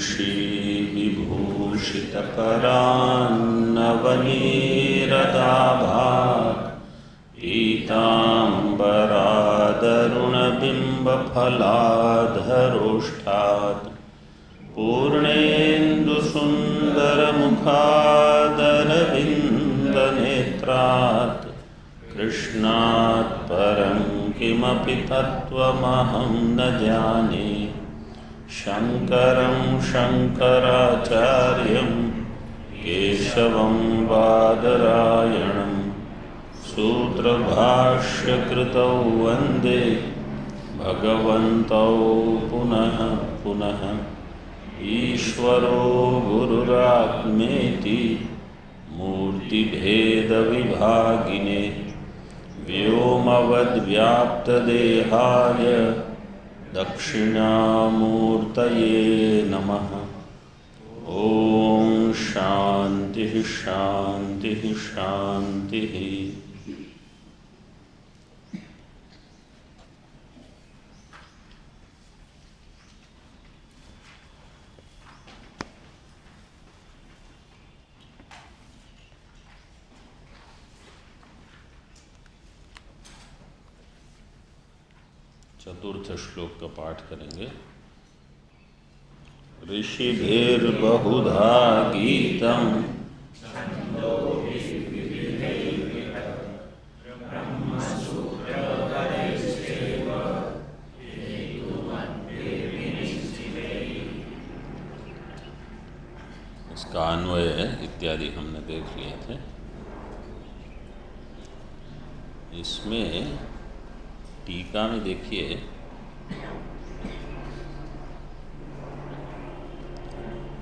श्रीविभूषितकरान्नवनीरदाभात् पीताम्बरादरुणबिम्बफलाधरोष्ठात् पूर्णेन्दुसुन्दरमुखादरविन्दनेत्रात् कृष्णात् परं किमपि तत्त्वमहं न जाने। शङ्करं शङ्कराचार्यं केशवं बादरायणं सूत्रभाष्यकृतौ वन्दे भगवन्तौ पुनः पुनः। ईश्वरो गुरुरात्मेति मूर्तिभेदविभागिने व्योमवद्व्याप्तदेहाय दक्षिणामूर्तये नमः। ओम शांति शांति शांति। चतुर्थ श्लोक का पाठ करेंगे। ऋषिभिर्बहुधा गीतं इसका अन्वय इत्यादि हमने देख लिए थे। इसमें टीका में देखिए,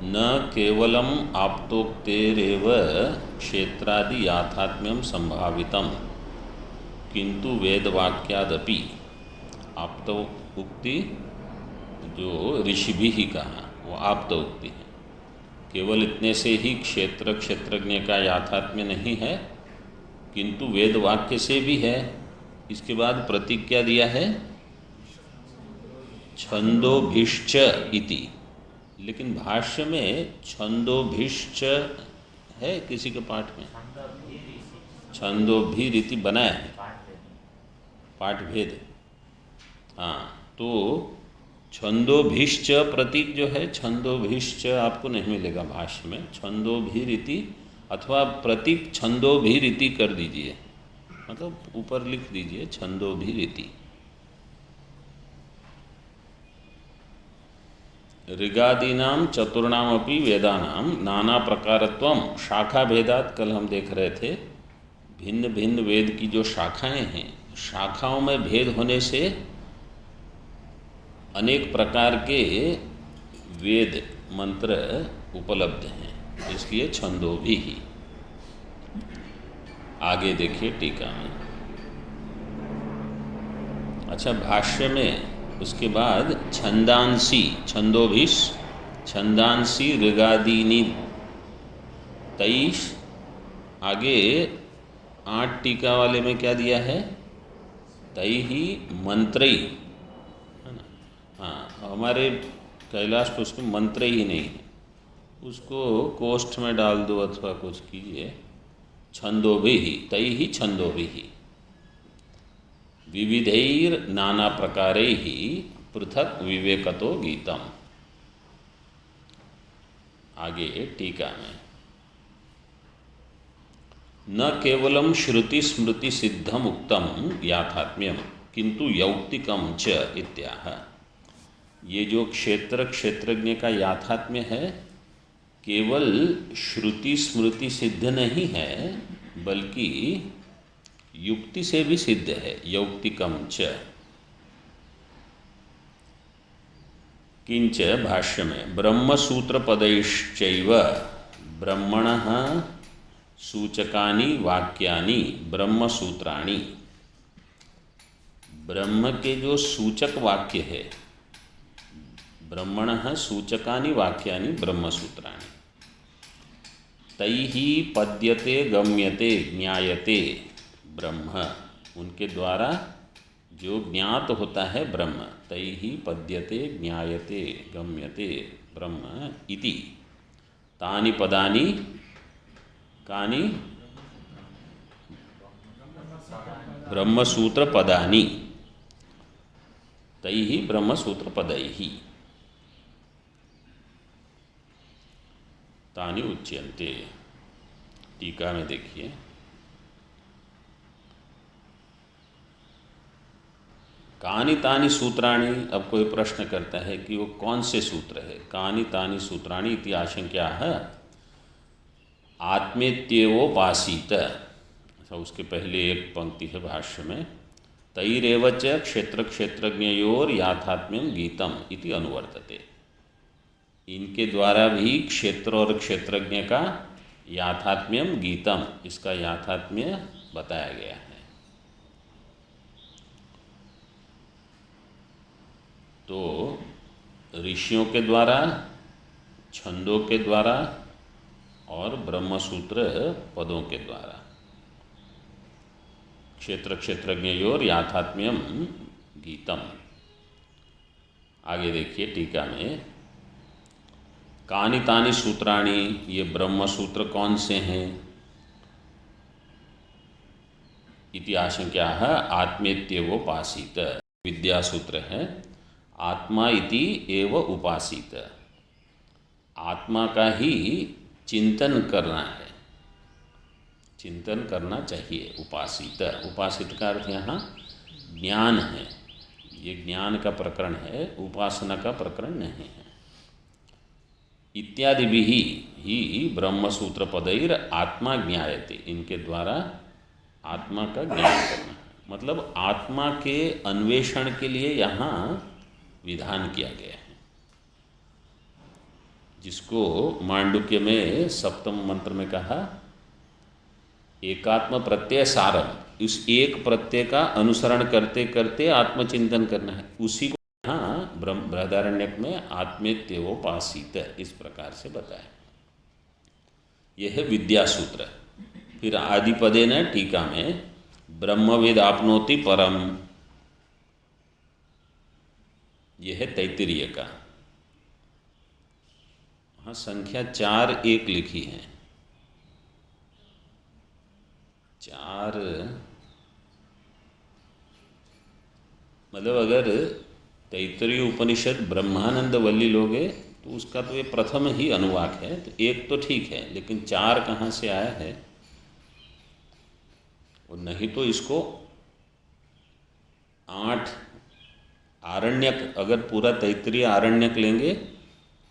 न केवलम आप्तोक्तेरेव क्षेत्रादि याथात्म्यम संभावितम किंतु वेदवाक्यादपि। आप्तोक्ति जो ऋषिभि ही कहा वो आप्तोक्ति है। केवल इतने से ही क्षेत्र क्षेत्रज्ञ का याथात्म्य नहीं है, किंतु वेदवाक्य से भी है। इसके बाद प्रतीक क्या दिया है? छंदोभिश्च इति। लेकिन भाष्य में छंदोभिश्च है किसी के पाठ में? छंदोभिरीति बनाया है, पाठ भेद। हाँ, तो छंदोभिश्च प्रतीक जो है, छंदोभिश्च आपको नहीं मिलेगा भाष्य में। छंदोभिरीति अथवा प्रतीक छंदोभिरीति कर दीजिए, मतलब ऊपर लिख दीजिए छंदोभिरीति। ऋगादीनाम चतुर्णामपि वेदानाम नाना प्रकारत्वम शाखा भेदात। कल हम देख रहे थे भिन्न भिन्न वेद की जो शाखाएं हैं, शाखाओं में भेद होने से अनेक प्रकार के वेद मंत्र उपलब्ध हैं, इसलिए छंदोभी ही। आगे देखिए टीका में। अच्छा, भाष्य में उसके बाद छंदांसी, छंदोभिष छंदांसी ऋगादीनी तैश। आगे 8 टीका वाले में क्या दिया है? तैहि मंत्रई, है ना? हाँ, हमारे कैलाश पुष्प में मंत्र ही नहीं है, उसको कोष्ठ में डाल दो अथवा कुछ कीजिए। छंदोभिः तैहि छंदोभिः विविधैर नाना प्रकारैः पृथक विवेकतो गीतम। आगे टीका में न केवलम श्रुति स्मृति सिद्धम उक्तम याथात्म्यम किंतु यौक्तिकम च इत्याह। ये जो क्षेत्र क्षेत्रज्ञ का याथात्म्य है, केवल श्रुति स्मृति सिद्ध नहीं है, बल्कि युक्ति से भी सिद्ध है। यौक्तिकम च। किंच भाष्य में ब्रह्मसूत्र पदैश्चैव ब्रह्मणः सूचकानि वाक्यानि ब्रह्मसूत्राणि। ब्रह्म के जो सूचक वाक्य है, ब्रह्मणः सूचकानि वाक्यानि ब्रह्मसूत्राणि। तैहि पद्यते गम्यते ज्ञायते ब्रह्म। उनके द्वारा जो ज्ञात होता है ब्रह्म, तैहि पद्यते ज्ञायते गम्यते ब्रह्म इति तानि पदानि कानि ब्रह्मसूत्र पदानि तैहि ब्रह्मसूत्र पदैहि तानि उच्यन्ते। टीका में देखिए, कानि तानि सूत्राणि। अब कोई प्रश्न करता है कि वो कौन से सूत्र है। कानि तानि सूत्राणि इति आशंक्या है आत्मेत्येवोपासीत। अच्छा, उसके पहले एक पंक्ति है भाष्य में, तैरेव च क्षेत्र क्षेत्रज्ञयोर याथात्म्यम गीतम इति अनुवर्तते। इनके द्वारा भी क्षेत्र और क्षेत्रज्ञ का याथात्म्यम गीतम, इसका याथात्म्य बताया गया है। तो ऋषियों के द्वारा, छंदों के द्वारा और ब्रह्मसूत्र पदों के द्वारा क्षेत्र क्षेत्रज्ञयोर याथात्म्यम गीतम। आगे देखिए टीका में, कानि तानि सूत्राणि, ये ब्रह्म सूत्र कौन से हैं। इति आशंक्या है आत्मेत्येवोपासीत। विद्या सूत्र है, आत्मा इति एव उपासीत, आत्मा का ही चिंतन करना है, चिंतन करना चाहिए। उपासित, उपासित का अर्थ यहाँ ज्ञान है। ये ज्ञान का प्रकरण है, उपासना का प्रकरण नहीं है। इत्यादि भी ही ब्रह्मसूत्र पदैर आत्मा ज्ञायते, इनके द्वारा आत्मा का ज्ञान करना, मतलब आत्मा के अन्वेषण के लिए यहाँ विधान किया गया है, जिसको मांडुक्य में सप्तम मंत्र में कहा एकात्म प्रत्यय सारम। उस एक प्रत्यय का अनुसरण करते करते आत्मचिंतन करना है। उसी को यहाँ बृहदारण्यक में आत्मेत्येवोपासीत इस प्रकार से बताया। यह है विद्या सूत्र। फिर आदिपदे न टीका में ब्रह्मविद आपनोति परम, यह है तैत्तिरीय का। हाँ, संख्या 4-1 लिखी है। 4 मतलब अगर तैत्तिरीय उपनिषद ब्रह्मानंद वल्ली लोगे तो उसका तो ये प्रथम ही अनुवाक है, तो 1 तो ठीक है, लेकिन 4 कहाँ से आया है। और नहीं तो इसको 8 आरण्यक, अगर पूरा तैत्तिरीय आरण्यक लेंगे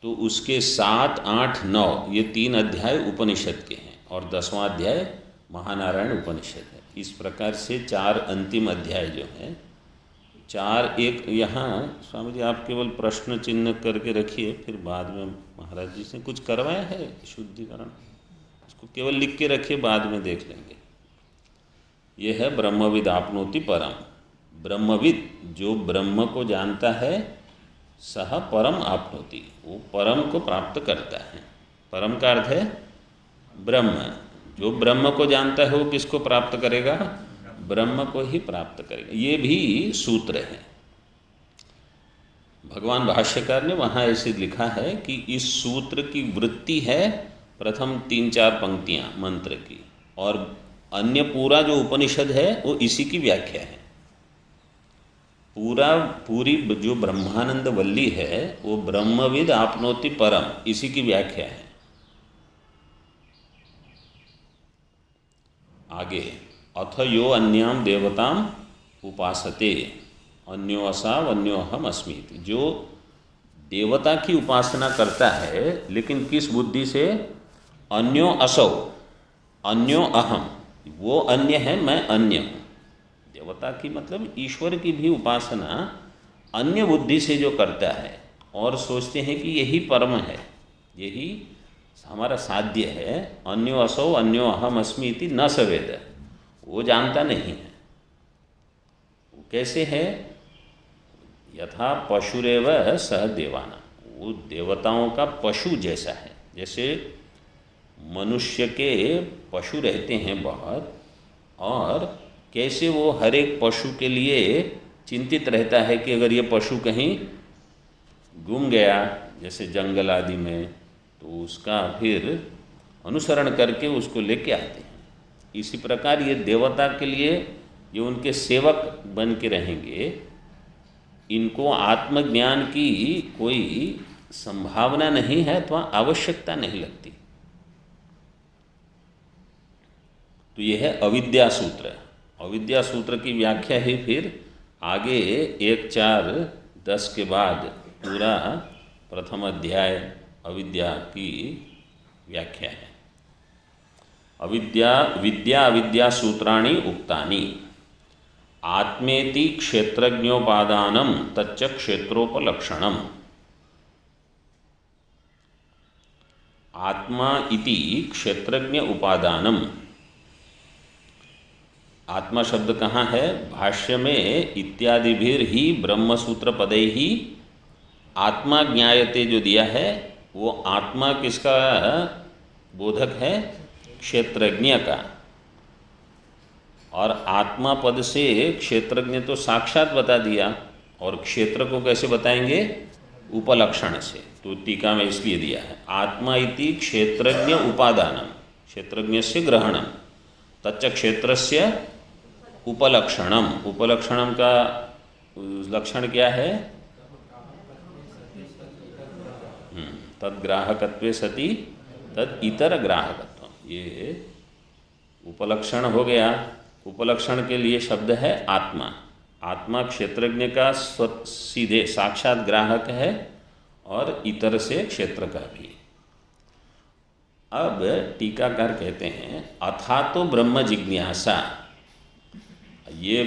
तो उसके 7, 8, 9 ये 3 अध्याय उपनिषद के हैं और 10वां अध्याय महानारायण उपनिषद है। इस प्रकार से 4 अंतिम अध्याय जो हैं, 4-1 यहाँ स्वामी जी आप केवल प्रश्न चिन्ह करके रखिए, फिर बाद में महाराज जी से कुछ करवाया है शुद्धिकरण, इसको केवल लिख के रखिए, बाद में देख लेंगे। यह है ब्रह्मविद आपनोति परम। ब्रह्मविद जो ब्रह्म को जानता है, सह परम आपनोति, वो परम को प्राप्त करता है। परम का अर्थ है ब्रह्म। जो ब्रह्म को जानता है वो किसको प्राप्त करेगा, ब्रह्म को ही प्राप्त करेगा। ये भी सूत्र है। भगवान भाष्यकार ने वहाँ ऐसे लिखा है कि इस सूत्र की वृत्ति है प्रथम 3-4 पंक्तियाँ मंत्र की, और अन्य पूरा जो उपनिषद है वो इसी की व्याख्या है। पूरी जो ब्रह्मानंद वल्ली है वो ब्रह्मविद आपनोति परम, इसी की व्याख्या है। आगे, अथ यो अन्याम देवताम उपासते अन्यो असाव अन्यो अहम अस्मि। जो देवता की उपासना करता है, लेकिन किस बुद्धि से, अन्यो असौ अन्यो अहम, वो अन्य है मैं अन्य हूँ। देवता की मतलब ईश्वर की भी उपासना अन्य बुद्धि से जो करता है और सोचते हैं कि यही परम है, यही हमारा साध्य है, अन्यो असौ अन्यो अहम अस्मि इति न सवेद, वो जानता नहीं है। वो कैसे है, यथा पशुरेव सह देवाना, वो देवताओं का पशु जैसा है। जैसे मनुष्य के पशु रहते हैं बहुत, और कैसे वो हर एक पशु के लिए चिंतित रहता है कि अगर ये पशु कहीं गुम गया जैसे जंगल आदि में, तो उसका फिर अनुसरण करके उसको लेके आते हैं। इसी प्रकार ये देवता के लिए ये उनके सेवक बन के रहेंगे, इनको आत्मज्ञान की कोई संभावना नहीं है अथवा आवश्यकता नहीं लगती। तो यह है अविद्या सूत्र। अविद्या सूत्र की व्याख्या ही फिर आगे 1-4-10 के बाद पूरा प्रथम अध्याय अविद्या की व्याख्या है। विद्या अविद्या सूत्राणि उक्तानि आत्मेति क्षेत्रज्ञोपादानम तच्च क्षेत्रोपलक्षणम। आत्मा इति क्षेत्रज्ञ उपादानम। आत्मा शब्द कहाँ है? भाष्य में इत्यादिभिर ही ब्रह्मसूत्र पदै ही आत्मा ज्ञायते जो दिया है, वो आत्मा किसका बोधक है? क्षेत्रज्ञ का। और आत्मा पद से क्षेत्रज्ञ तो साक्षात बता दिया, और क्षेत्र को कैसे बताएंगे? उपलक्षण से। तो टीका में इसलिए दिया है आत्मा इति क्षेत्रज्ञ उपादानम, क्षेत्रज्ञ से ग्रहणम, तच्च क्षेत्रस्य उपलक्षणम। उपलक्षणम का लक्षण क्या है? तद्ग्राहकत्वे सति तद इतर ग्राहकत्व। ये उपलक्षण हो गया। उपलक्षण के लिए शब्द है आत्मा। आत्मा क्षेत्रज्ञ का सीधे साक्षात ग्राहक है और इतर से क्षेत्र का भी। अब टीकाकार कहते हैं अथा तो ब्रह्म जिज्ञासा। ये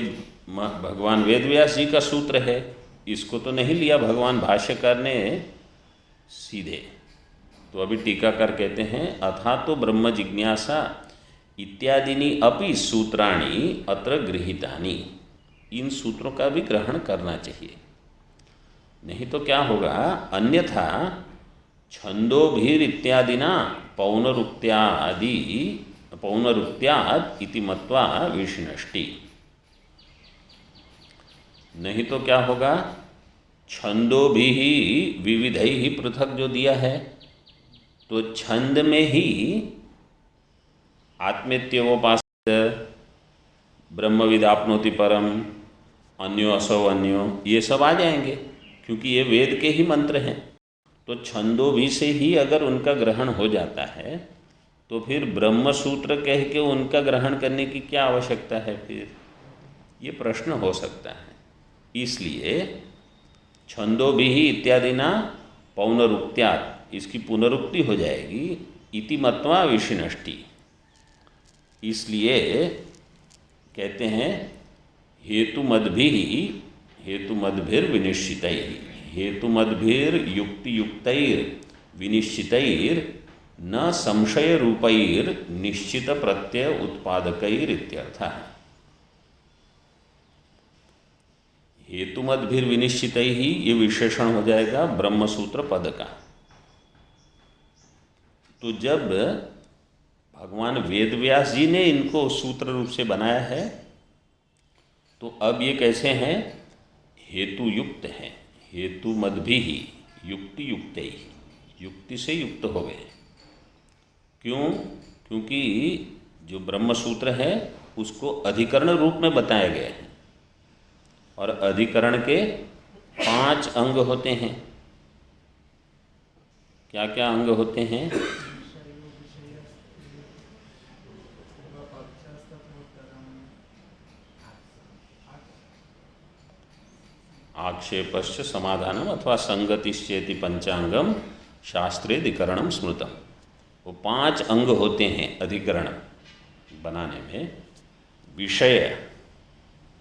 भगवान वेदव्यास जी का सूत्र है, इसको तो नहीं लिया भगवान भाष्यकार ने सीधे। तो अभी टीकाकार कहते हैं अथा तो ब्रह्म जिज्ञासा इत्यादिनी अपि सूत्राणि अत्र गृहीतानि। इन सूत्रों का भी ग्रहण करना चाहिए, नहीं तो क्या होगा? अन्यथा छंदोभिर इत्यादिना पौनरुक्त्याद इति मत्वा विष्णष्टि। नहीं तो क्या होगा? छंदोभि विविधै ही पृथक जो दिया है, तो छंद में ही आत्मेत्यवोपासित, ब्रह्मविदाप्नोति परम, अन्यो असौ अन्यो, ये सब आ जाएंगे क्योंकि ये वेद के ही मंत्र हैं। तो छंदों भी से ही अगर उनका ग्रहण हो जाता है तो फिर ब्रह्म सूत्र कह के उनका ग्रहण करने की क्या आवश्यकता है? फिर ये प्रश्न हो सकता है। इसलिए छंदो भी ही इत्यादि ना पौनरुक्त्यात्, इसकी पुनरुक्ति हो जाएगी इति मत्वा विष्णष्टि। इसलिए कहते हैं हेतुमद्भिर विनिश्चितैः, हेतुमद्भिर युक्तियुक्तैर विनिश्चितैर न संशय रूपैर निश्चित प्रत्यय उत्पादकैर इत्यर्थः। हेतुमद्भिर विनिश्चितैः ये विशेषण हो जाएगा ब्रह्मसूत्र पद का। तो जब भगवान वेदव्यास जी ने इनको सूत्र रूप से बनाया है, तो अब ये कैसे हैं? हेतु युक्त हैं। हेतु मद्भि ही युक्ति युक्त ही, युक्ति से युक्त हो गए। क्यों? क्योंकि जो ब्रह्म सूत्र है उसको अधिकरण रूप में बताया गया है, और अधिकरण के 5 अंग होते हैं। क्या क्या अंग होते हैं? आक्षेपश्च समाधानम अथवा संगतिश्चेति पंचांगम शास्त्रेधिकरणम स्मृतम। वो 5 अंग होते हैं अधिकरण बनाने में। विषय,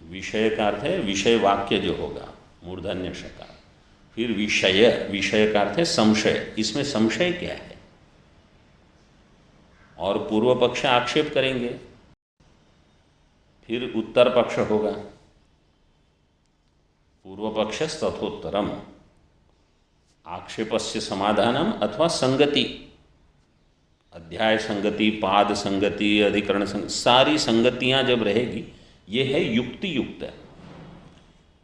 विषय का अर्थ है विषय वाक्य जो होगा, मूर्धन्य षकार। फिर विषय, विषय का अर्थ है संशय, इसमें संशय क्या है? और पूर्व पक्ष आक्षेप करेंगे, फिर उत्तर पक्ष होगा, पूर्व पक्ष तथोत्तरम, आक्षेपस्य समाधानम अथवा संगति, अध्याय संगति, पाद संगति, अधिकरण संगति, सारी संगतियां जब रहेगी, ये है युक्ति युक्त।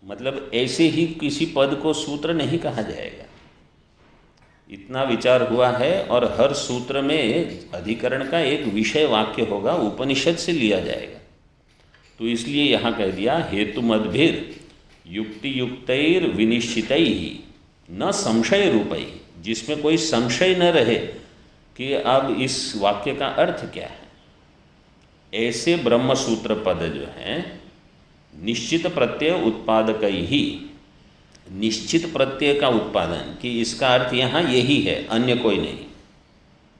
मतलब ऐसे ही किसी पद को सूत्र नहीं कहा जाएगा। इतना विचार हुआ है और हर सूत्र में अधिकरण का एक विषय वाक्य होगा, उपनिषद से लिया जाएगा। तो इसलिए यहाँ कह दिया हेतु मद्भिर युक्ति युक्तैर विनिश्चितै ही न संशय रूपै, जिसमें कोई संशय न रहे कि अब इस वाक्य का अर्थ क्या है। ऐसे ब्रह्म सूत्र पद जो हैं निश्चित प्रत्यय उत्पादक ही, निश्चित प्रत्यय का उत्पादन कि इसका अर्थ यहाँ यही है, अन्य कोई नहीं।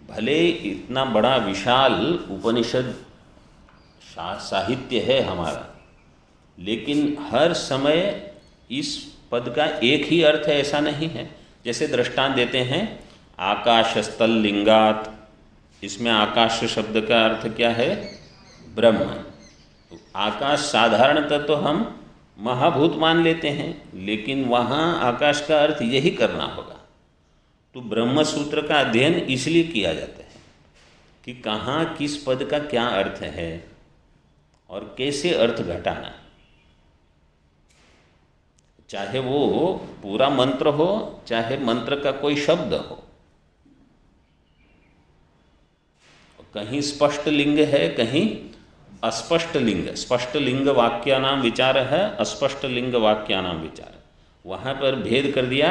भले इतना बड़ा विशाल उपनिषद साहित्य है हमारा, लेकिन हर समय इस पद का एक ही अर्थ है ऐसा नहीं है। जैसे दृष्टांत देते हैं आकाशस्थल लिंगात, इसमें आकाश शब्द का अर्थ क्या है? ब्रह्म। तो आकाश साधारणतः तो हम महाभूत मान लेते हैं, लेकिन वहाँ आकाश का अर्थ यही करना होगा। तो ब्रह्म सूत्र का अध्ययन इसलिए किया जाता है कि कहाँ किस पद का क्या अर्थ है और कैसे अर्थ घटाना, चाहे वो पूरा मंत्र हो चाहे मंत्र का कोई शब्द हो। कहीं स्पष्ट लिंग है, कहीं अस्पष्ट लिंग, स्पष्ट लिंग वाक्यानाम विचार है, अस्पष्ट लिंग वाक्यानाम विचार। वहाँ पर भेद कर दिया,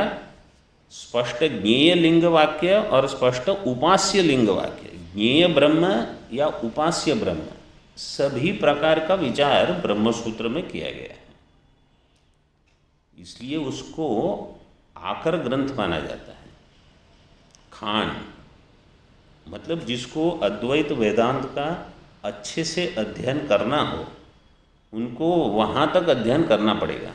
स्पष्ट ज्ञेय लिंग वाक्य और स्पष्ट उपास्य लिंग वाक्य। ज्ञेय ब्रह्म या उपास्य ब्रह्म, सभी प्रकार का विचार ब्रह्म सूत्र में किया गया है। इसलिए उसको आकर ग्रंथ माना जाता है। खान मतलब जिसको अद्वैत वेदांत का अच्छे से अध्ययन करना हो, उनको वहाँ तक अध्ययन करना पड़ेगा।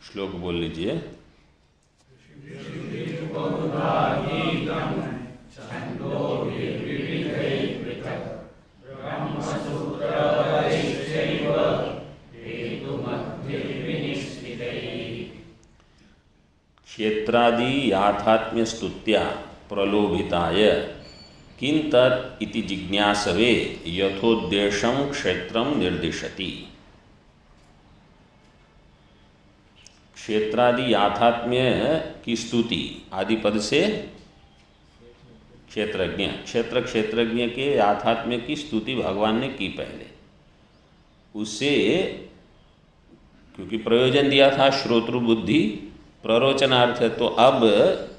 श्लोक बोल लीजिए। क्षेत्रादि याथात्म्य स्तुत्या प्रलोभिताय किं तत् इति जिज्ञासवे यथोद्देशं क्षेत्रं निर्दिशति। क्षेत्रादि याथात्म्य की स्तुति, आदि पद से क्षेत्रज्ञ, क्षेत्रज्ञ के याथात्म्य की स्तुति भगवान ने की पहले। उससे क्योंकि प्रयोजन दिया था श्रोतृ बुद्धि प्ररोचनार्थ, तो अब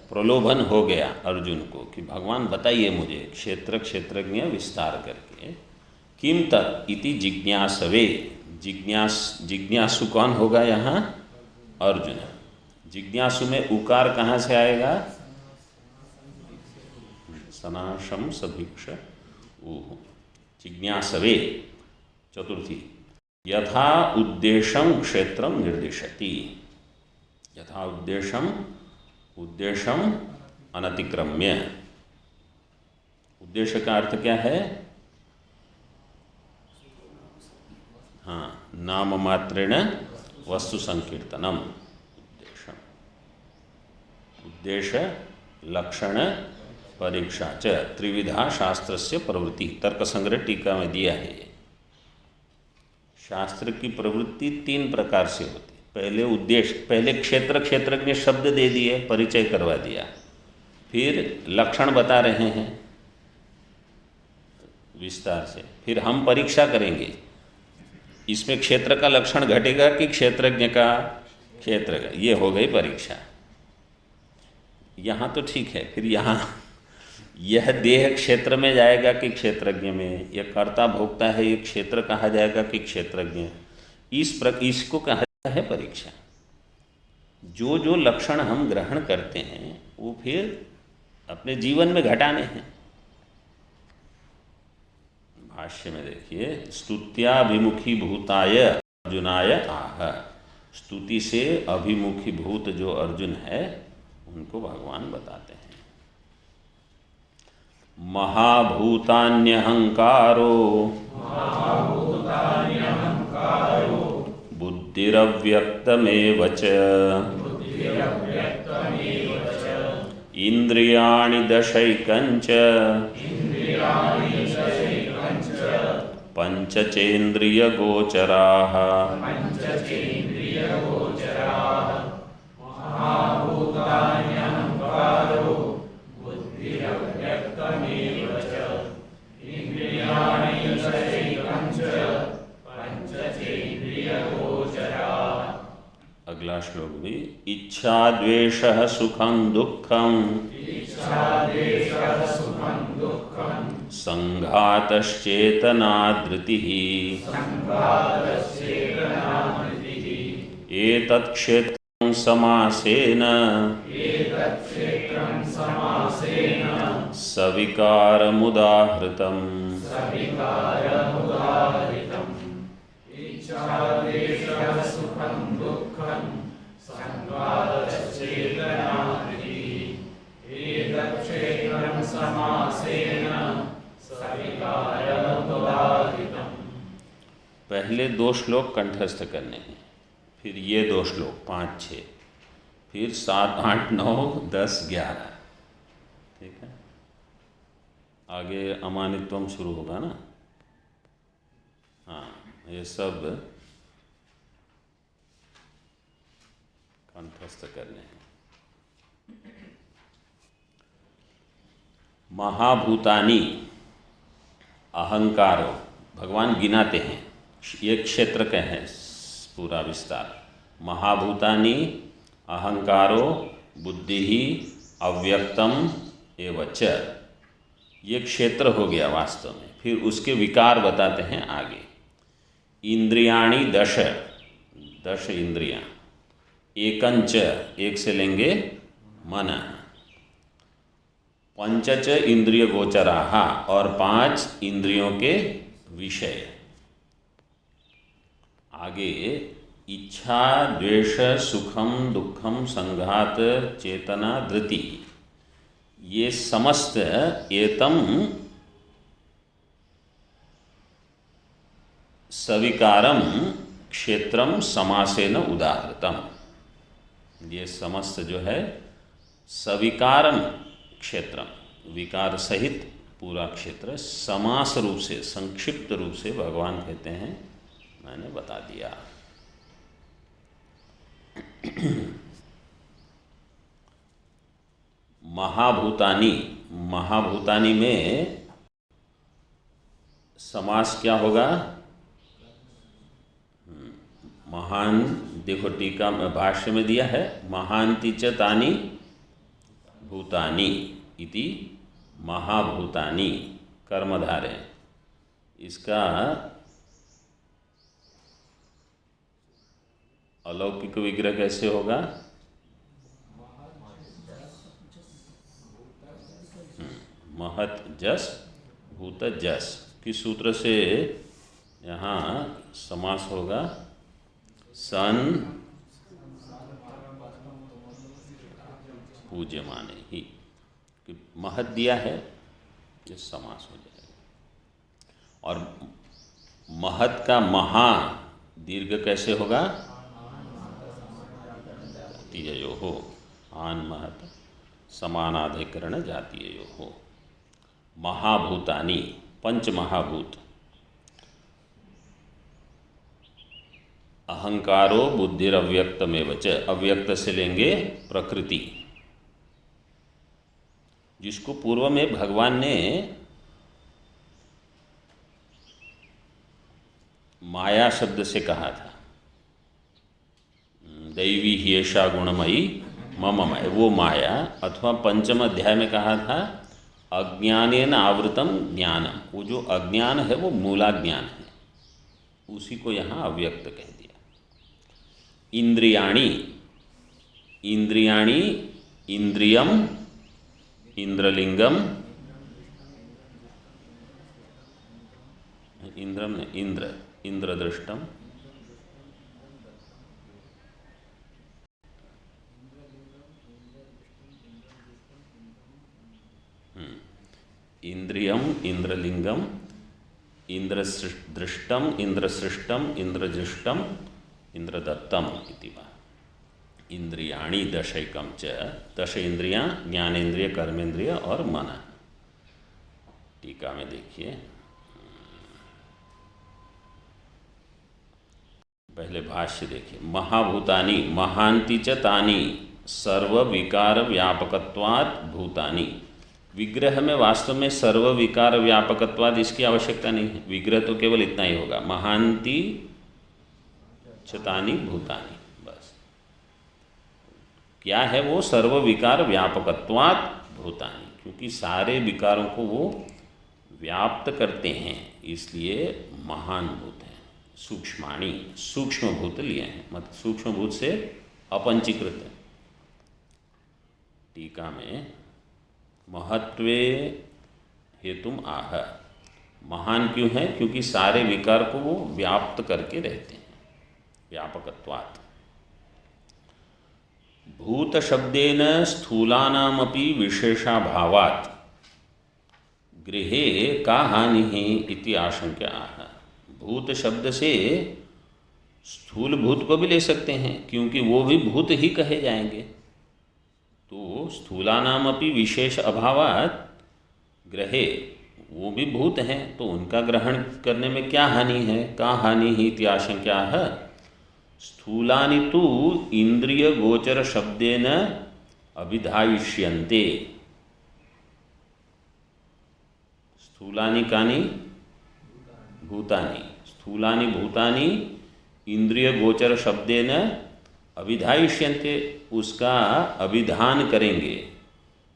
प्रलोभन हो गया अर्जुन को कि भगवान बताइए मुझे क्षेत्रज्ञ विस्तार करके। किम तत् इति जिज्ञासवे, जिज्ञासु कौन होगा यहाँ? अर्जुन। जिज्ञासु में उकार कहाँ से आएगा? सनाशम सभिक्ष ऊह। जिज्ञासवे चतुर्थी। यथा उद्देशं क्षेत्रं निर्दिशति। यथा उद्देशम अनतिक्रम्य। उद्देश्य का अर्थ क्या है? हाँ, नाम मात्रेण वस्तु संकीर्तनम। उद्देश्य लक्षण परीक्षा च त्रिविधा शास्त्रस्य प्रवृत्ति। तर्क संग्रह टीका में दिया है। शास्त्र की प्रवृत्ति तीन प्रकार से होती है। पहले उद्देश्य, पहले क्षेत्रज्ञ शब्द दे दिए, परिचय करवा दिया, फिर लक्षण बता रहे हैं विस्तार से, फिर हम परीक्षा करेंगे इसमें क्षेत्र का लक्षण घटेगा कि क्षेत्रज्ञ का क्षेत्र का, ये हो गई परीक्षा। यहाँ तो ठीक है, फिर यहाँ यह देह क्षेत्र में जाएगा कि क्षेत्रज्ञ में, यह कर्ता भोक्ता है, ये क्षेत्र कहा जाएगा कि क्षेत्रज्ञ। इसको कहा है परीक्षा। जो जो लक्षण हम ग्रहण करते हैं वो फिर अपने जीवन में घटाने हैं। भाष्य में देखिए, स्तुत्याभिमुखी भूताय अर्जुनाय आह। स्तुति से अभिमुखी भूत जो अर्जुन है उनको भगवान बताते हैं। महाभूतान्यहंकारो बुद्धिरव्यक्तमेव च इंद्रियाणि दशैकञ्च पंचचेन्द्रियगोचराः महाभूतान्यहङ्कारो बुद्धिरव्यक्तमेव च इन्द्रियाणि दशैकं च पंचचेन्द्रियगोचराः। अगला श्लोक भी इच्छा द्वेषः सुखं दुःखं संघातश्चेतना धृतिः एतत् क्षेत्रं समासेन सविकारमुदाहृतम्। पहले दो श्लोक कंठस्थ करने हैं, फिर ये दो श्लोक 5, 6, फिर 7, 8, 9, 10, 11। ठीक है, आगे अमानित्वम शुरू होगा ना। हाँ, ये सब कंठस्थ करने हैं। महाभूतानि अहंकारो, भगवान गिनाते हैं, ये क्षेत्र के हैं पूरा विस्तार। महाभूतानि अहंकारो बुद्धि अव्यक्तम एवच, ये क्षेत्र हो गया वास्तव में। फिर उसके विकार बताते हैं आगे। इंद्रियाणि दश, 10 इंद्रियां। एकंच, एक से लेंगे मन। पंचच इंद्रिय गोचराः, और 5 इंद्रियों के विषय। आगे इच्छा द्वेष सुखम दुखम संघात चेतना धृति, ये समस्त एतम सविकारम क्षेत्रम समासेन उदाहृतम। ये समस्त जो है सविकारम क्षेत्रम, विकार सहित पूरा क्षेत्र समास रूप से, संक्षिप्त रूप से भगवान कहते हैं, मैंने बता दिया। महाभूतानि, महाभूतानि में समास क्या होगा? महान, देखो टीका में भाष्य में दिया है, महांति च तानि भूतानि इति महाभूतानि कर्मधारे। इसका अलौकिक विग्रह कैसे होगा? महत जस भूत जस, किस सूत्र से यहाँ समास होगा? सन पूज्यमाने ही, कि महत दिया है, ये समास हो जाएगा। और महत का महा दीर्घ कैसे होगा? जातीयो हो, आन महत समानाधिकरण जातीयो हो। महाभूतानि, पंच महाभूत। अहंकारो बुद्धिरव्यक्तमेव च, अव्यक्त से लेंगे प्रकृति, जिसको पूर्व में भगवान ने माया शब्द से कहा था। दैवी ही ऐसा गुणमयी मम मय, वो माया। अथवा पंचम अध्याय में कहा था अज्ञानेन आवृतम ज्ञानम, वो जो अज्ञान है वो मूला ज्ञान है, उसी को यहाँ अव्यक्त कह दिया। इंद्रियाणि, इंद्रियाणि इंद्रियम इंद्रलिंगम, इंद्रम ने इंद्र, इंद्रदृष्टम, इंद्रियम इंद्रलिंगम इंद्रदृष्टम इंद्रसृष्टम इंद्रदृष्टम इंद्रदत्तम इति वा। इंद्रियाणि दशैकम च, 10 इंद्रियां, ज्ञानेन्द्रिय कर्मेंद्रिय और मन। टीका में देखिए पहले भाष्य देखिए। महाभूतानि महांति च तानि सर्व विकार व्यापकत्वात् भूतानि। विग्रह में वास्तव में सर्व विकार व्यापकत्वाद इसकी आवश्यकता नहीं है, विग्रह तो केवल इतना ही होगा, महांति चतानि भूतानि, बस। क्या है वो? सर्व विकार व्यापकत्वात् भूतानि, क्योंकि सारे विकारों को वो व्याप्त करते हैं, इसलिए महान भूत हैं। सूक्ष्माणि, सूक्ष्म भूत लिए हैं, मतलब सूक्ष्म भूत से अपंचीकृत। टीका में महत्वे हेतुम आह, महान क्यों है? क्योंकि सारे विकार को वो व्याप्त करके रहते हैं, व्यापकत्वात्। भूत शब्देन स्थूलानामपि विशेषाभावात् गृहे का हानि इति आशंका आह। भूत शब्द से स्थूल भूत को भी ले सकते हैं, क्योंकि वो भी भूत ही कहे जाएंगे। तो स्थूलानामपि विशेष अभावात् ग्रहे, वो भी भूत हैं, तो उनका ग्रहण करने में क्या हानि है? का हानि ही इति आशंका है। स्थूलानि तु इंद्रिय गोचर शब्देन अभिधायिष्यन्ते। स्थूलानि कानि भूतानि, स्थूलानि भूतानि इंद्रिय गोचर शब्देन अभिधायिष्यन्ते, उसका अभिधान करेंगे,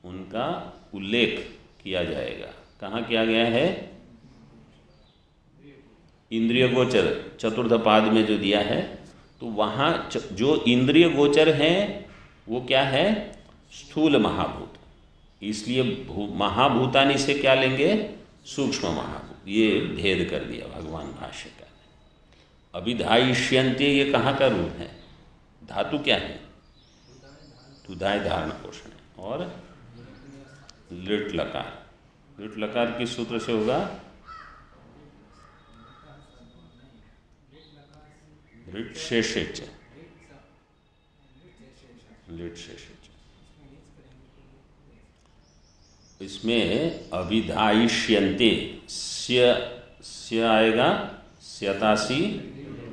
उनका उल्लेख किया जाएगा। कहाँ किया गया है? इंद्रिय गोचर चतुर्थ पाद में जो दिया है, तो वहाँ जो इंद्रिय गोचर हैं वो क्या है? स्थूल महाभूत। इसलिए महाभूतानि से क्या लेंगे? सूक्ष्म महाभूत। ये भेद कर दिया भगवान भाष्यकार ने। अभिधायिष्यन्ते ये कहाँ का रूप है? धातु क्या है? तुधाय धारण पोषण है। और लिट लकार, लिट लकार किस सूत्र से होगा? लिट शेषेच, लिट शेषेच। इसमें अभिधायिष्यन्ते स्य आएगा, स्यतासी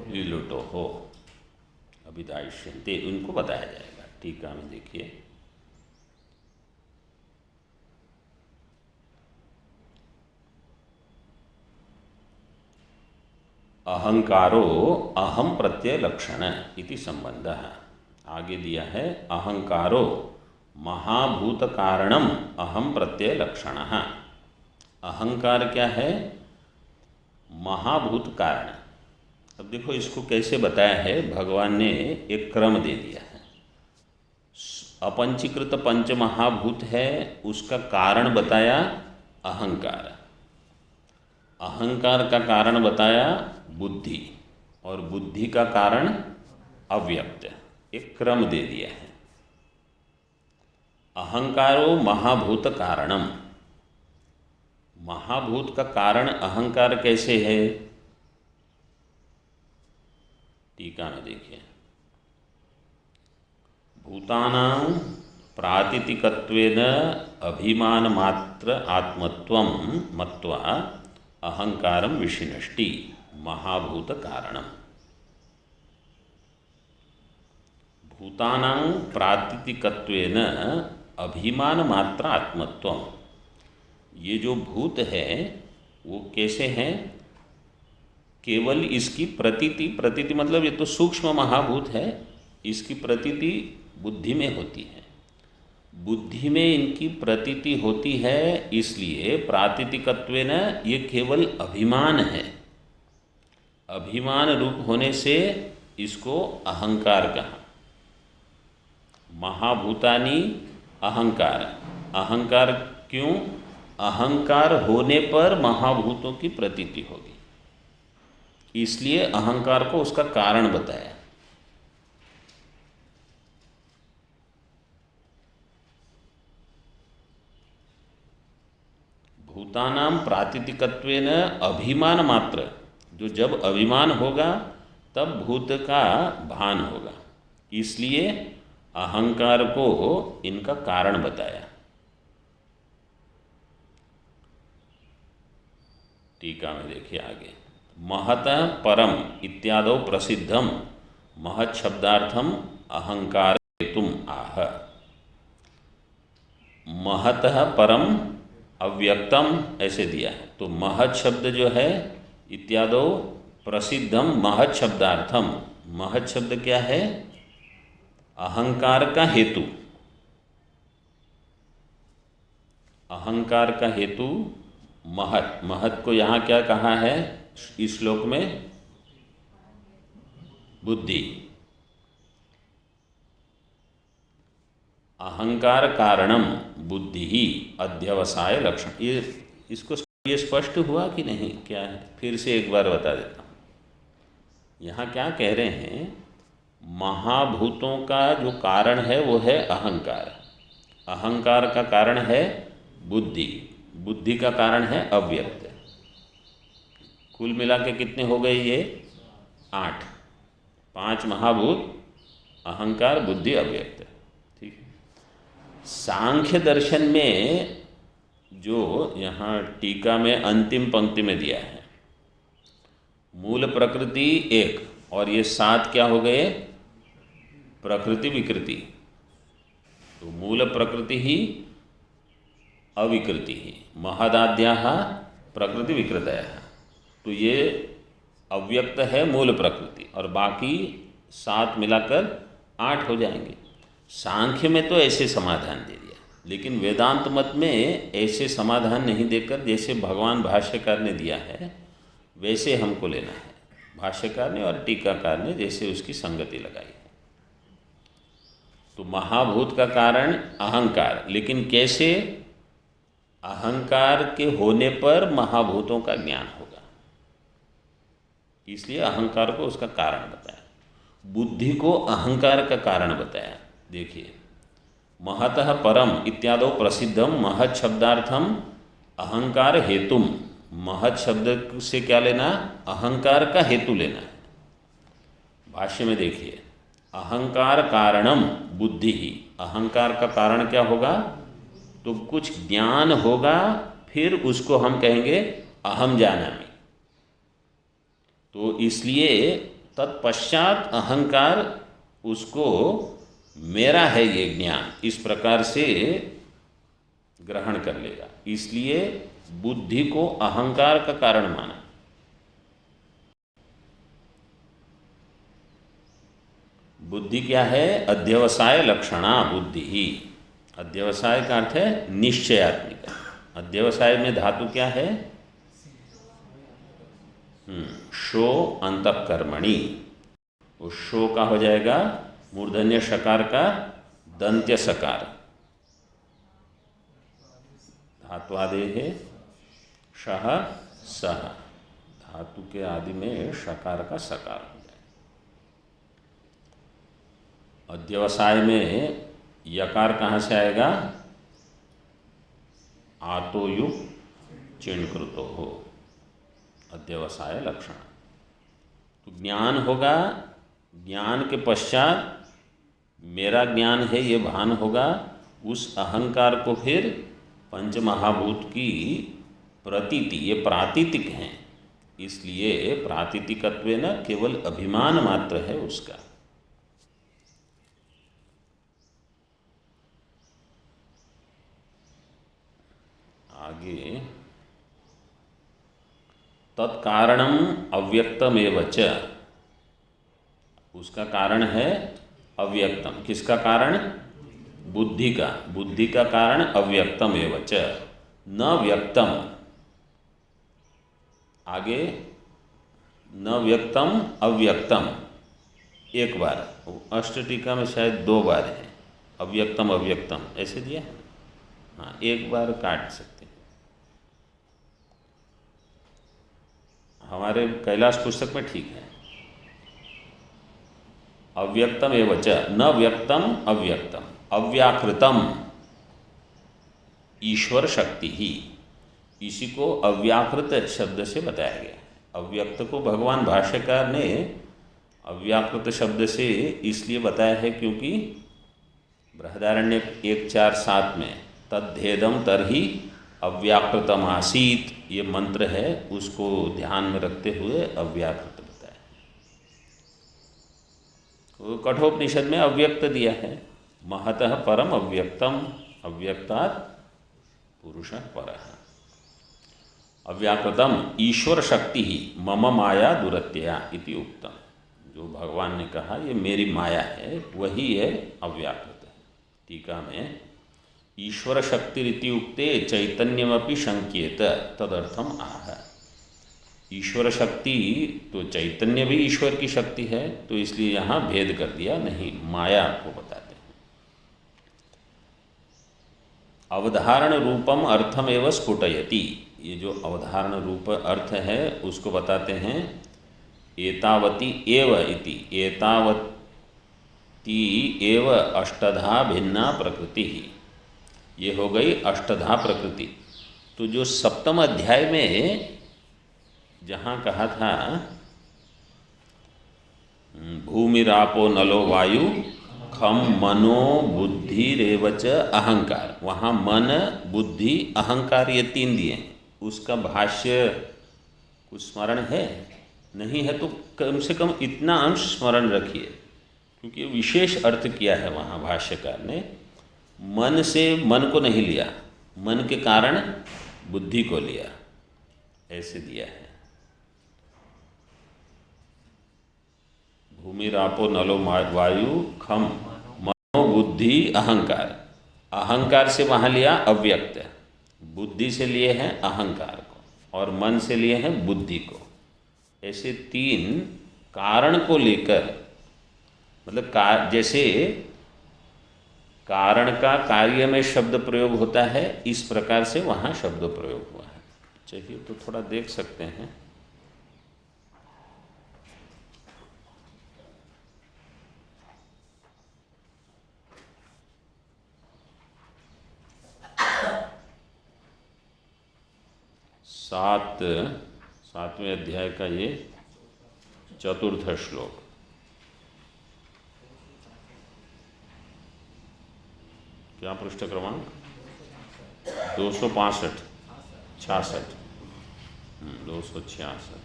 लिलुटो हो, अभिधायिष्यन्ते, उनको बताया जाएगा। टीका में देखिए, अहंकारो अहम प्रत्यय लक्षण इति संबंध। आगे दिया है अहंकारो महाभूत कारणम अहम प्रत्यय लक्षण। अहंकार क्या है? महाभूत कारण। अब देखो इसको कैसे बताया है, भगवान ने एक क्रम दे दिया है। अपंचीकृत पंच महाभूत है, उसका कारण बताया अहंकार, अहंकार का कारण बताया बुद्धि, और बुद्धि का कारण अव्यक्त। एक क्रम दे दिया है। अहंकारो महाभूत कारणम, महाभूत का कारण अहंकार कैसे है? टीका में देखिए, भूतानां प्रातितिकत्वेन अभिमान मात्र आत्मत्वं मत्वा अहंकारं विशिनष्टि महाभूत कारणम। भूतानां प्रातितिकत्वेन अभिमान मात्र आत्मत्वम, ये जो भूत है वो कैसे हैं? केवल इसकी प्रतीति, प्रतीति मतलब ये तो सूक्ष्म महाभूत है, इसकी प्रतीति बुद्धि में होती है, बुद्धि में इनकी प्रतीति होती है, इसलिए प्रातितिकत्वेन ये केवल अभिमान है। अभिमान रूप होने से इसको अहंकार कहा। महाभूतानि अहंकार, अहंकार क्यों? अहंकार होने पर महाभूतों की प्रतीति होगी, इसलिए अहंकार को उसका कारण बताया। भूतानां प्रातितिकत्वेन अभिमान मात्र, जो जब अभिमान होगा तब भूत का भान होगा, इसलिए अहंकार को इनका कारण बताया। टीका में देखिए आगे, महतः परम इत्यादौ प्रसिद्धम महत् शब्दार्थम अहंकार हेतुम आह। महतः परम अव्यक्तम ऐसे दिया है, तो महत् शब्द जो है इत्यादौ प्रसिद्धम महत् शब्दार्थम, महत् शब्द क्या है? अहंकार का हेतु। अहंकार का हेतु महत्, महत् को यहाँ क्या कहा है इस श्लोक में? बुद्धि। अहंकार कारणम बुद्धि ही अध्यवसाय लक्षण। ये स्पष्ट हुआ कि नहीं? क्या है? फिर से एक बार बता देता हूँ। यहाँ क्या कह रहे हैं? महाभूतों का जो कारण है वो है अहंकार, अहंकार का कारण है बुद्धि, बुद्धि का कारण है अव्यक्त। कुल मिला के कितने हो गए ये? 8। 5 महाभूत, अहंकार, बुद्धि, अव्यक्त। ठीक है। सांख्य दर्शन में जो यहाँ टीका में अंतिम पंक्ति में दिया है, मूल प्रकृति 1 और ये 7 क्या हो गए? प्रकृति विकृति। तो मूल प्रकृति ही अविकृति ही, महदाद्याः प्रकृति विकृतयः। तो ये अव्यक्त है मूल प्रकृति, और बाकी 7 मिलाकर 8 हो जाएंगे। सांख्य में तो ऐसे समाधान दे दिया, लेकिन वेदांत मत में ऐसे समाधान नहीं देकर जैसे भगवान भाष्यकार ने दिया है वैसे हमको लेना है। भाष्यकार ने और टीकाकार ने जैसे उसकी संगति लगाई है। तो महाभूत का कारण अहंकार, लेकिन कैसे? अहंकार के होने पर महाभूतों का ज्ञान होगा, इसलिए अहंकार को उसका कारण बताया। बुद्धि को अहंकार का कारण बताया। देखिए, महतः परम इत्यादौ प्रसिद्धम महत् शब्दार्थम अहंकार हेतुम। महत् शब्द से क्या लेना? अहंकार का हेतु लेना है। भाष्य में देखिए, अहंकार कारणम बुद्धि ही। अहंकार का कारण क्या होगा? तो कुछ ज्ञान होगा, फिर उसको हम कहेंगे अहम जानामि। तो इसलिए तत्पश्चात अहंकार उसको मेरा है ये ज्ञान इस प्रकार से ग्रहण कर लेगा। इसलिए बुद्धि को अहंकार का कारण माना। बुद्धि क्या है? अध्यवसाय लक्षणा बुद्धि ही। अध्यवसाय का अर्थ है निश्चयात्मिका। अध्यवसाय में धातु क्या है? शो अंतःकर्मणि। उस शो का हो जाएगा मूर्धन्य शकार का दंत्य सकार। धात्वादेः शः सः। धातु के आदि में शकार का सकार हो जाए। अध्यवसाय में यकार कहाँ से आएगा? आतोयुक्त चिण्कृतो हो। अध्यवसाय लक्षण। तो ज्ञान होगा, ज्ञान के पश्चात मेरा ज्ञान है ये भान होगा। उस अहंकार को फिर पंच महाभूत की प्रतीति, ये प्रातीतिक हैं, इसलिए प्रातीतिकत्वेन केवल अभिमान मात्र है उसका। आगे तत्कारणम अव्यक्तमेव च। उसका कारण है अव्यक्तम। किसका कारण? बुद्धि का। बुद्धि का कारण अव्यक्तम एव च न व्यक्तम। आगे न व्यक्तम अव्यक्तम एक बार, अष्टटीका में शायद 2 बार है अव्यक्तम अव्यक्तम ऐसे दिया है। हाँ, एक बार काट सकते हैं। हमारे कैलाश पुस्तक में ठीक है, अव्यक्तम एव च न व्यक्तम अव्यक्तम अव्याकृतम ईश्वर शक्ति ही। इसी को अव्याकृत शब्द से बताया गया। अव्यक्त को भगवान भाष्यकार ने अव्याकृत शब्द से इसलिए बताया है क्योंकि बृहदारण्यक 1:4-7 में तद्धेदम तरहि अव्याकृतम आसीत ये मंत्र है उसको ध्यान में रखते हुए अव्याकृत बताया। तो कठोपनिषद में अव्यक्त दिया है, महतः परम अव्यक्तम, अव्यक्तात् पुरुषः परः। अव्याकृतम ईश्वर शक्ति ही मम माया दुरत्यया इति उक्तम। जो भगवान ने कहा ये मेरी माया है वही है अव्याकृत है। टीका में ईश्वर शक्ति रीति उक्ते चैतन्यमपि शंक्येत तदर्थम आह। ईश्वर शक्ति तो चैतन्य भी ईश्वर की शक्ति है, तो इसलिए यहाँ भेद कर दिया, नहीं माया को बताते हैं। अवधारण रूपम अर्थमेव स्फुटयति, ये जो अवधारण रूप अर्थ है उसको बताते हैं। एतावती एव इति, एतावती एव अष्टधा भिन्ना प्रकृति ही, ये हो गई अष्टधा प्रकृति। तो जो सप्तम अध्याय में जहाँ कहा था भूमिरापो नलो वायु खम मनो बुद्धि रेवच अहंकार, वहाँ मन बुद्धि अहंकार ये तीन दिए हैं। उसका भाष्य कुछ स्मरण है? नहीं है तो कम से कम इतना अंश स्मरण रखिए, क्योंकि विशेष अर्थ किया है वहाँ भाष्यकार ने। मन से मन को नहीं लिया, मन के कारण बुद्धि को लिया, ऐसे दिया है। भूमिरापो नलो वायु खम मनो बुद्धि अहंकार, अहंकार से वहाँ लिया अव्यक्त, बुद्धि से लिए हैं अहंकार को, और मन से लिए हैं बुद्धि को। ऐसे तीन कारण को लेकर, मतलब जैसे कारण का कार्य में शब्द प्रयोग होता है, इस प्रकार से वहाँ शब्द प्रयोग हुआ है। चाहिए तो थोड़ा देख सकते हैं। सातवें अध्याय का ये चतुर्थ श्लोक, क्या पृष्ठ क्रमांक 265 66 266।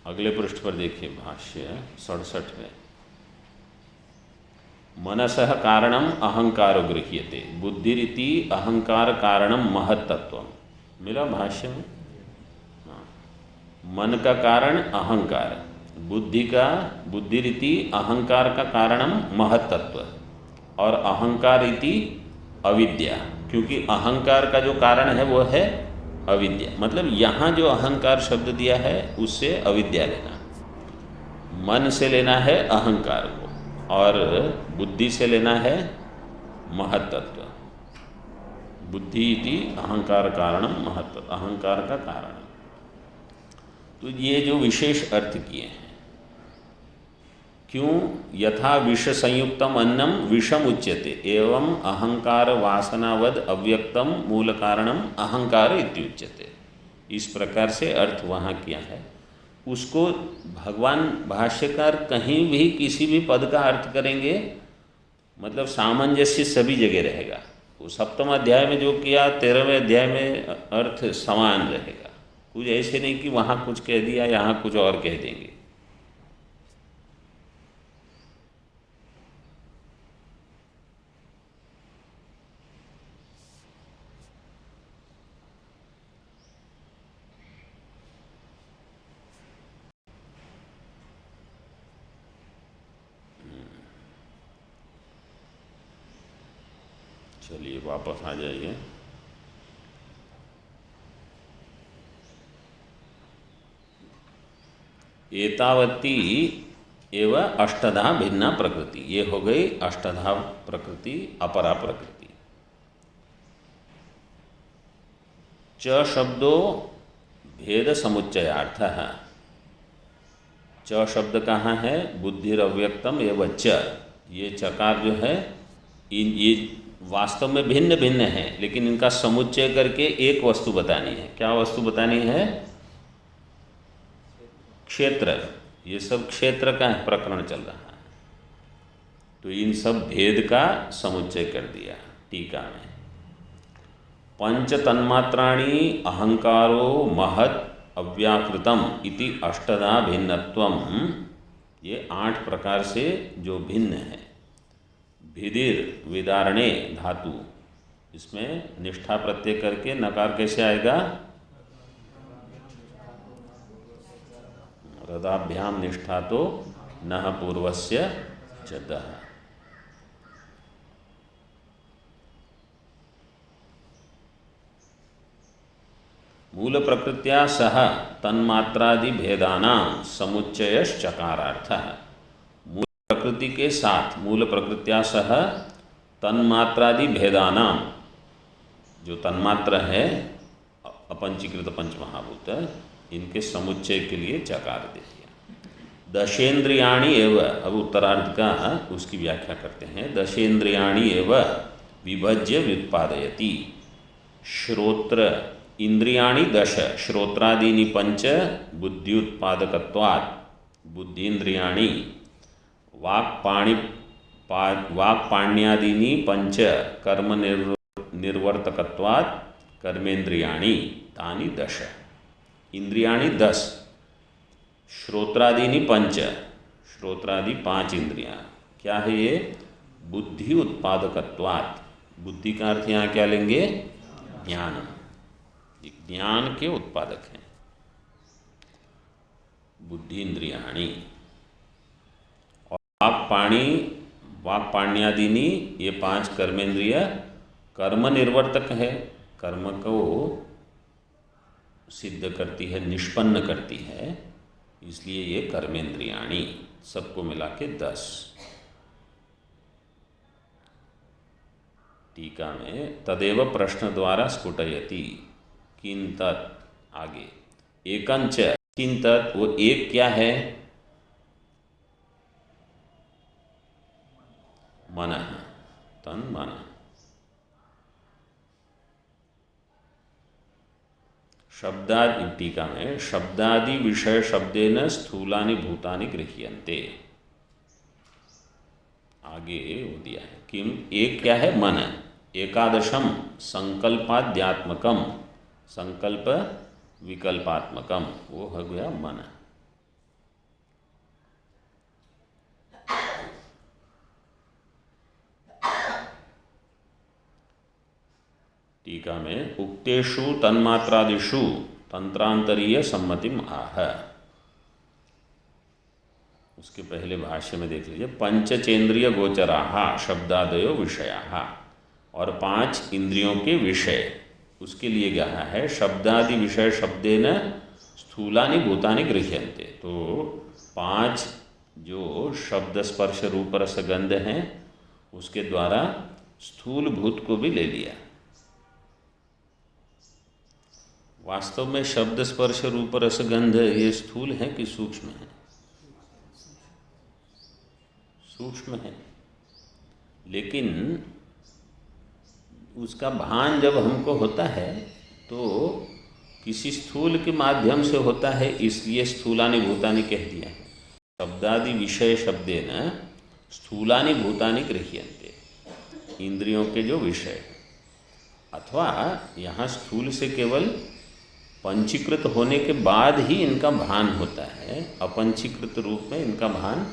अगले पृष्ठ पर देखिए भाष्य 67 में, मनसः कारणम अहंकारो गृह्यते बुद्धिरिति अहंकार कारणम महत्तत्वम। मिला भाष्य में? हाँ, मन का कारण अहंकार, बुद्धि रीति अहंकार का कारणम महत्तत्व, और अहंकार इति अविद्या, क्योंकि अहंकार का जो कारण है वो है अविद्या। मतलब यहाँ जो अहंकार शब्द दिया है उससे अविद्या लेना, मन से लेना है अहंकार को, और बुद्धि से लेना है महत्तत्व। बुद्धि इति अहंकार कारणम महत्व, अहंकार का कारण। तो ये जो विशेष अर्थ किए हैं, क्यों? यथा विष संयुक्तम अन्नम विषम उच्यते एवं अहंकार वासनावद अव्यक्तम मूल कारणम अहंकार इत्युच्यते। इस प्रकार से अर्थ वहाँ किया है। उसको भगवान भाष्यकार कहीं भी किसी भी पद का अर्थ करेंगे, मतलब सामंजस्य सभी जगह रहेगा। वो सप्तम अध्याय में जो किया 13वें अध्याय में अर्थ समान रहेगा। कुछ ऐसे नहीं कि वहाँ कुछ कह दिया यहाँ कुछ और कह देंगे। चलिए वापस आ जाइए। एतावती एव अष्टधा भिन्ना प्रकृति, ये हो गई अष्टधा प्रकृति, अपरा प्रकृति। च शब्दो भेद समुच्चयार्थ है। च शब्द कहाँ है? बुद्धिरव्यक्तम एवं च, ये चकार जो है ये वास्तव में भिन्न भिन्न है, लेकिन इनका समुच्चय करके एक वस्तु बतानी है। क्या वस्तु बतानी है? क्षेत्र। ये सब क्षेत्र का प्रकरण चल रहा है, तो इन सब भेद का समुच्चय कर दिया टीका में। पंच तन्मात्राणि अहंकारो महत् अव्याकृतम इति अष्टधा भिन्नत्वम, ये 8 प्रकार से जो भिन्न है। भिदिर विदारणे धातु, इसमें निष्ठा प्रत्यय करके नकार कैसे आएगा? रदाभ्याम निष्ठा तो नः पूर्वस्य चतः। मूल प्रकृत्या सह तन्मात्रादि भेदानां समुच्चयश्चकारार्थः। मूल प्रकृति के साथ, मूल प्रकृत्या सह तन्मात्रादि भेदानां, जो तन्मात्र है अपंचीकृत पंचमहाभूत, इनके समुच्चय के लिए चकार दे दिया। दशेन्द्रियाणि एव, अब उत्तरार्ध का उसकी व्याख्या करते हैं। दशेन्द्रियाणि एव विभज्य व्युत्पादयति। श्रोत्र इंद्रियाणि दश, श्रोत्रादीनि पंच बुद्ध्युत्पादकत्वात्, बुद्धीन्द्रियाणि। वाक्पाण्यादीनि पंच कर्म निर्वर्तकत्वात्, कर्मेन्द्रियाणि तानि दश। इंद्रियाणि 10, श्रोत्रादीनि पंच, श्रोत्रादि 5 इंद्रियां। क्या है ये? बुद्धि उत्पादकत्वात्। बुद्धि का अर्थ यहाँ क्या लेंगे? ज्ञान। ज्ञान के उत्पादक हैं बुद्धि इंद्रियाणि। और वाक्पाण्यादीनि, ये 5 कर्मेंद्रिय कर्म निर्वर्तक है, कर्म को सिद्ध करती है, निष्पन्न करती है, इसलिए ये कर्मेंद्रियाणि। सबको मिला के 10। टीका में तदेव प्रश्न द्वारा स्फुटयति। किंतत् आगे एकंच, किंतत् वो एक क्या है? मनः, तन मन। शब्दादि, टीका में शब्दादि विषय शब्देन स्थूलानि भूतानि गृह्यन्ते। आगे वो दिया है किम, एक क्या है? मन। एकादशम संकल्पाद्यात्मकम, संकल्प विकल्पात्मकम, वो हो गया मन। टीका में उक्तेषु तन्मात्रादिषु तंत्रांतरीय सम्मतिम आह। उसके पहले भाष्य में देख लीजिए। पंचचेन्द्रिय गोचराः शब्दादयो विषयाः, और 5 इंद्रियों के विषय, उसके लिए क्या है? शब्दादि विषय शब्देन स्थूलानि भूतानि गृह्यन्ते। तो 5 जो शब्द स्पर्श रूप रस गंध हैं, उसके द्वारा स्थूल भूत को भी ले लिया। वास्तव में शब्द स्पर्श रूप रस गंध ये स्थूल है कि सूक्ष्म है? सूक्ष्म है, लेकिन उसका भान जब हमको होता है तो किसी स्थूल के माध्यम से होता है, इसलिए स्थूलानि भूतानि कह दिया है। शब्दादि विषय शब्देन स्थूलानि भूतानि गृह्यन्ते, इंद्रियों के जो विषय। अथवा यहाँ स्थूल से केवल पंचीकृत होने के बाद ही इनका भान होता है, अपंचीकृत रूप में इनका भान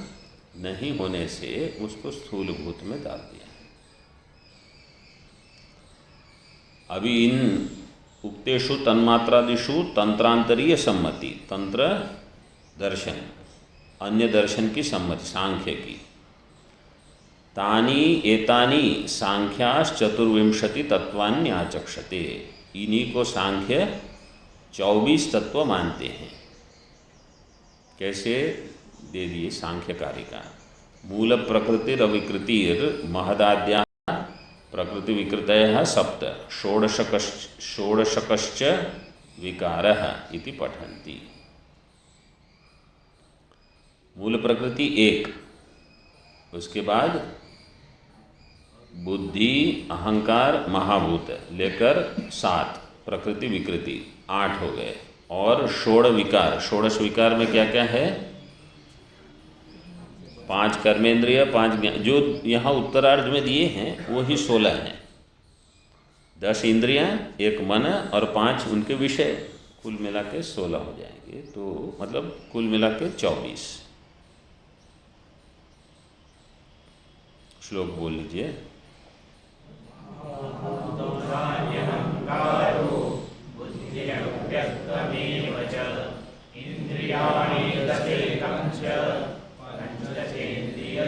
नहीं होने से उसको स्थूल भूत में डाल दिया। अभी इन उक्तेषु तन्मात्रादिषु तंत्रांतरीय सम्मति, तंत्र दर्शन, अन्य दर्शन की सम्मति, सांख्य की। तानी एतानी सांख्याश्चतुर्विंशति तत्वान्याचक्षते, इन्हीं को सांख्य 24 तत्व मानते हैं। कैसे दे दिए सांख्यकारी का? मूल प्रकृतिरविकृतिर महदाद्या प्रकृति विकृतयः सप्त षोडशकश्च विकारः इति पठन्ति। मूल प्रकृति 1, उसके बाद बुद्धि अहंकार महाभूत लेकर 7 प्रकृति विकृति 8 हो गए, और षोड़ विकार। षोडश विकार में क्या क्या है? 5 कर्मेंद्रिय, 5 ज्ञान, जो यहाँ उत्तरार्ध में दिए हैं वही 16 हैं। 10 इंद्रियां, 1 मन और 5 उनके विषय, कुल मिला के 16 हो जाएंगे। तो मतलब कुल मिला के 24। श्लोक बोल लीजिए। अहंकारो बुद्धिरव्यक्तमेव च इन्द्रियाणि दशेकं च पञ्चचेन्द्रियगोचराः।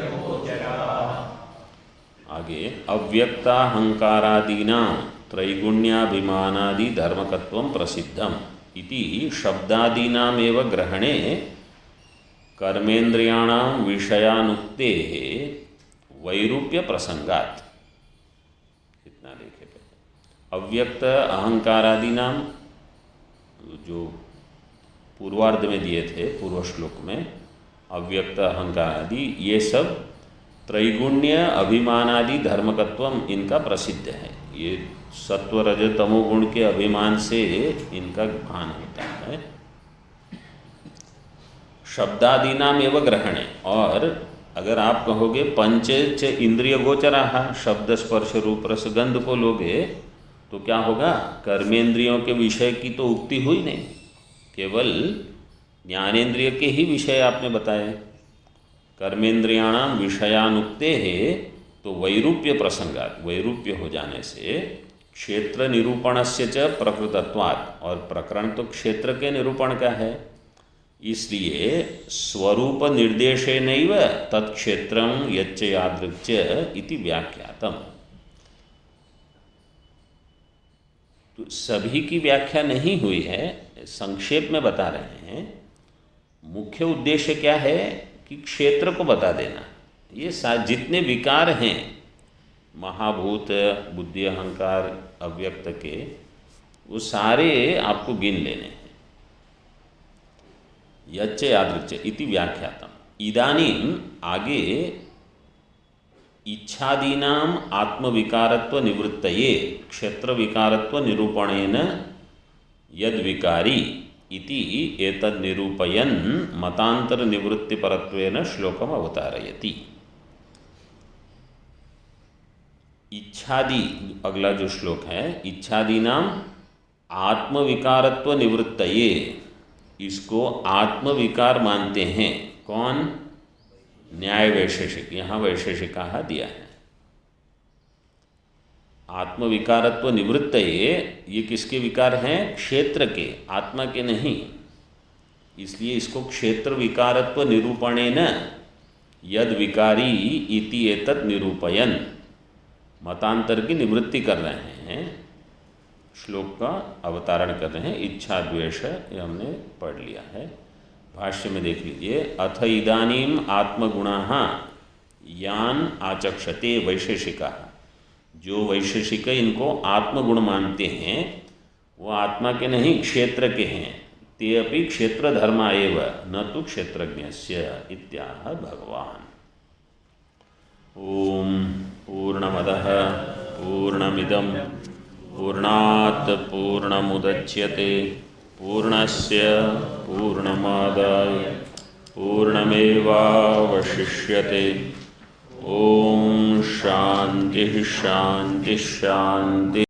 आगे अव्यक्ताहंकारादीनां त्रैगुण्याभिमानादि धर्मकत्वं प्रसिद्धम् इति शब्दादीनामेव ग्रहणे कर्मेन्द्रियाणां विषयानुक्तेः वैरूप्य प्रसंगात्। इतना देखे पे अव्यक्त अहंकारादि नाम जो पूर्वार्ध में दिए थे, पूर्व श्लोक में अव्यक्त अहंकारादि, ये सब त्रैगुण्य अभिमानादि धर्मकत्वम इनका प्रसिद्ध है। ये सत्व रज तमो गुण के अभिमान से इनका भान होता है। शब्दादि नाम एवं ग्रहण, और अगर आप कहोगे पंच च इंद्रिय गोचराः, शब्द स्पर्श रूप रस गंध को लोगे तो क्या होगा? कर्मेंद्रियों के विषय की तो उक्ति हुई नहीं, केवल ज्ञानेन्द्रिय के ही विषय आपने बताए। कर्मेंद्रियाणां विषयानुक्ते है तो वैरूप्य प्रसंगात, वैरूप्य हो जाने से क्षेत्र निरूपणस्य च प्रकृतत्वात्, और प्रकरण तो क्षेत्र के निरूपण का है, इसलिए स्वरूप निर्देशेनैव तत्क्षेत्रं यच्च यादृक् च इति व्याख्यातम्। तो सभी की व्याख्या नहीं हुई है, संक्षेप में बता रहे हैं। मुख्य उद्देश्य क्या है कि क्षेत्र को बता देना। ये जितने विकार हैं महाभूत, बुद्धि, अहंकार, अव्यक्त के, वो सारे आपको गिन लेने हैं। यच्च यादृक् च इति व्याख्यातम्। इदानीम आगे इच्छादीनाम आत्मविकारत्व निवृत्तये क्षेत्र विकारत्व निरूपणेन यद विकारी इति एतद् निरूपयन् मतांतर निवृत्ति परत्वेन श्लोकम अवतारयति। इच्छादि अगला जो श्लोक है, इच्छादीनाम आत्मविकारत्व निवृत्तये, इसको आत्मविकार मानते हैं कौन? न्याय वैशेषिक, यहाँ वैशेषिका दिया है। आत्मविकारत्व निवृत्तये, ये किसके विकार हैं? क्षेत्र के, आत्मा के नहीं। इसलिए इसको क्षेत्र विकारत्व निरूपणेन यद विकारी इति एतत् निरूपयन्, मतांतर की निवृत्ति कर रहे हैं, श्लोक का अवतारण कर रहे हैं। इच्छा द्वेष ये हमने पढ़ लिया है। भाष्य में देख लीजिए। अथ इदानीम आत्मगुणाः यान आचक्षते वैशेषिका, जो वैशेषिक इनको आत्मगुण मानते हैं वो आत्मा के नहीं क्षेत्र के हैं। ते अपि क्षेत्र धर्मा एव न तो क्षेत्रज्ञस्य इत्याह भगवान। ओम पूर्णमदः पूर्णमिदं पूर्णात् पूर्णमुदच्यते पूर्णस्य पूर्णमादाय पूर्णमेवावशिष्यते। ओम शांति शांति शांति।